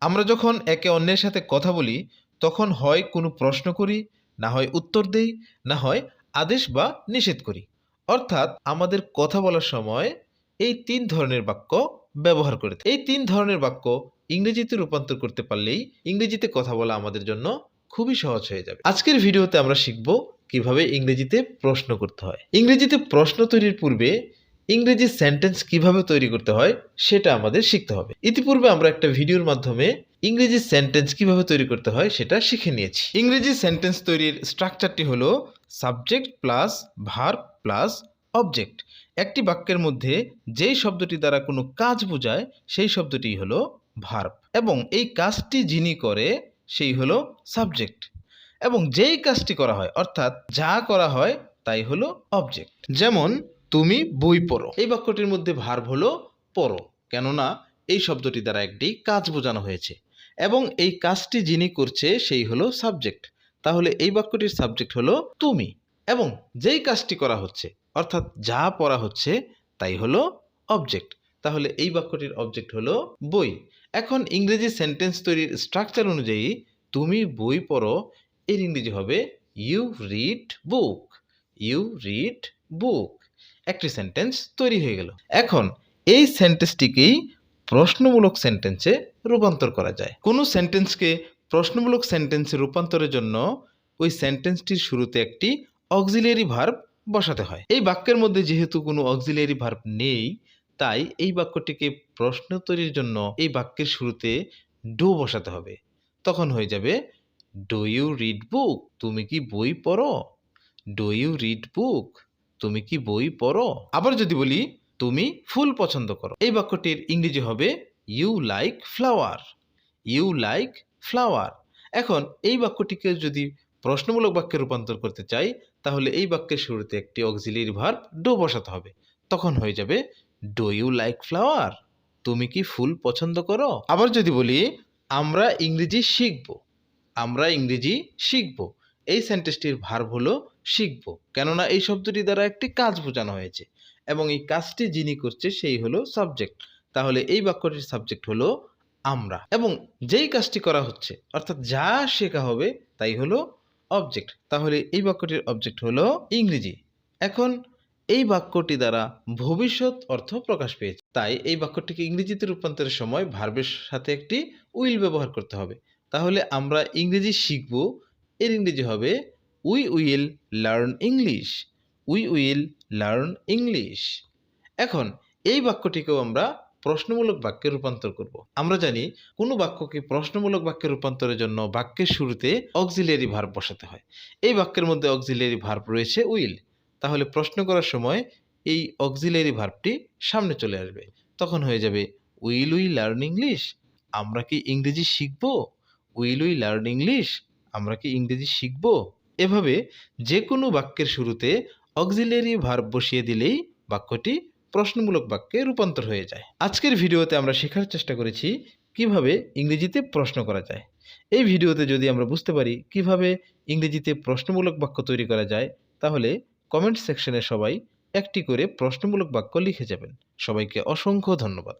আমরা যখন একে অন্যের সাথে কথা বলি তখন হয় কোনো প্রশ্ন করি, না হয় উত্তর দেই, না হয় আদেশ বা নিষেধ করি। অর্থাৎ আমাদের কথা বলার সময় এই তিন ধরনের বাক্য ব্যবহার করে থাকি। এই তিন ধরনের বাক্য ইংরেজিতে রূপান্তর করতে পারলেই ইংরেজিতে কথা বলা আমাদের জন্য খুবই সহজ হয়ে যাবে। আজকের ভিডিওতে আমরা শিখব কিভাবে ইংরেজিতে প্রশ্ন করতে হয়। ইংরেজিতে প্রশ্ন তৈরির পূর্বে ইংরেজি সেন্টেন্স কিভাবে তৈরি করতে হয় সেটা আমাদের শিখতে হবে। ইতিপূর্বে আমরা একটা ভিডিওর মাধ্যমে ইংরেজি সেন্টেন্স কিভাবে তৈরি করতে হয় সেটা শিখে নিয়েছি। ইংরেজি সেন্টেন্স তৈরির স্ট্রাকচারটি হলো subject plus verb plus object. একটি বাক্যের মধ্যে যেই শব্দটি দ্বারা কোনো কাজ বোঝায় সেই শব্দটি হলো ভার্ব, এবং এই কাজটি যিনি করে সেই হলো সাবজেক্ট, এবং যেই কাজটি করা হয় অর্থাৎ যা করা হয় তাই হলো অবজেক্ট। যেমন তুমি বই পড়ো, এই বাক্যটির মধ্যে ভার্ব হলো পড়ো, কেননা এই শব্দটি দ্বারা একটি কাজ বোঝানো হয়েছে, এবং এই কাজটি যিনি করছে সেই হলো সাবজেক্ট। তাহলে এই বাক্যটির সাবজেক্ট হলো তুমি, এবং যেই কাজটি করা হচ্ছে অর্থাৎ যা পড়া হচ্ছে তাই হলো অবজেক্ট। তাহলে এই বাক্যটির অবজেক্ট হলো বই। এখন ইংরেজি সেন্টেন্স তৈরির স্ট্রাকচার অনুযায়ী তুমি বই পড়ো এর ইংরেজি হবে you read book. You read book. একটি সেন্টেন্স তৈরি হয়ে গেল। এখন এই সেন্টেন্সটিকেই প্রশ্নমূলক সেন্টেন্সে রূপান্তর করা যায়। কোনো সেন্টেন্সকে প্রশ্নমূলক সেন্টেন্সে রূপান্তরের জন্য ওই সেন্টেন্সটির শুরুতে একটি অক্সিলিয়ারি ভার্ব বসাতে হয়। এই বাক্যের মধ্যে যেহেতু কোনো অক্সিলিয়ারি ভার্ব নেই, তাই এই বাক্যটিকে প্রশ্ন তৈরির জন্য এই বাক্যের শুরুতে ডু বসাতে হবে। তখন হয়ে যাবে ডু ইউ রিড বুক। তুমি কি বই পড়ো? Do you read book. তুমি কি বই পড়ো? আবার যদি বলি তুমি ফুল পছন্দ করো, এই বাক্যটির ইংরেজি হবে you like flower. You like flower. এখন এই বাক্যটিকে যদি প্রশ্নমূলক বাক্যে রূপান্তর করতে চাই তাহলে এই বাক্যের শুরুতে একটি অক্সিলিয়ারি ভার্ব ডু বসাতে হবে। তখন হয়ে যাবে ডু ইউ লাইক ফ্লাওয়ার। তুমি কি ফুল পছন্দ করো? আবার যদি বলি আমরা ইংরেজি শিখব, আমরা ইংরেজি শিখব, এই সেন্টেন্সটির ভার্ব হলো শিখব, কেননা এই শব্দটি দ্বারা একটি কাজ বোঝানো হয়েছে, এবং এই কাজটি যিনি করছে সেই হলো সাবজেক্ট। তাহলে এই বাক্যটির সাবজেক্ট হলো আমরা, এবং যেই কাজটি করা হচ্ছে অর্থাৎ যা শেখা হবে তাই হলো অবজেক্ট। তাহলে এই বাক্যটির অবজেক্ট হলো ইংরেজি। এখন এই বাক্যটি দ্বারা ভবিষ্যৎ অর্থ প্রকাশ পেয়েছে, তাই এই বাক্যটিকে ইংরেজিতে রূপান্তরের সময় ভার্বের সাথে একটি উইল ব্যবহার করতে হবে। তাহলে আমরা ইংরেজি শিখব এর ইংরেজি হবে we will learn English. We will learn English. এখন এই বাক্যটিকেও আমরা প্রশ্নমূলক বাক্যে রূপান্তর করব। আমরা জানি কোনো বাক্যকে প্রশ্নমূলক বাক্যে রূপান্তরের জন্য বাক্যের শুরুতে অক্সিলিয়ারি ভার্ব বসাতে হয়। এই বাক্যের মধ্যে অক্সিলিয়ারি ভার্ব রয়েছে উইল। তাহলে প্রশ্ন করার সময় এই অক্সিলিয়ারি ভার্বটি সামনে চলে আসবে। তখন হয়ে যাবে উইল উই লার্ন ইংলিশ। আমরা কি ইংরেজি শিখব? Will we learn English. আমরা কি ইংরেজি শিখব? এভাবে যে কোনো বাক্যের শুরুতে অক্সিলিয়ারি ভার্ব বসিয়ে দিলেই বাক্যটি প্রশ্নমূলক বাক্যে রূপান্তর হয়ে যায়। আজকের ভিডিওতে আমরা শেখার চেষ্টা করেছি কিভাবে ইংরেজিতে প্রশ্ন করা যায়। এই ভিডিওতে যদি আমরা বুঝতে পারি কিভাবে ইংরেজিতে প্রশ্নমূলক বাক্য তৈরি করা যায়, তাহলে কমেন্ট সেকশনে সবাই একটি করে প্রশ্নমূলক বাক্য লিখে যাবেন। সবাইকে অসংখ্য ধন্যবাদ।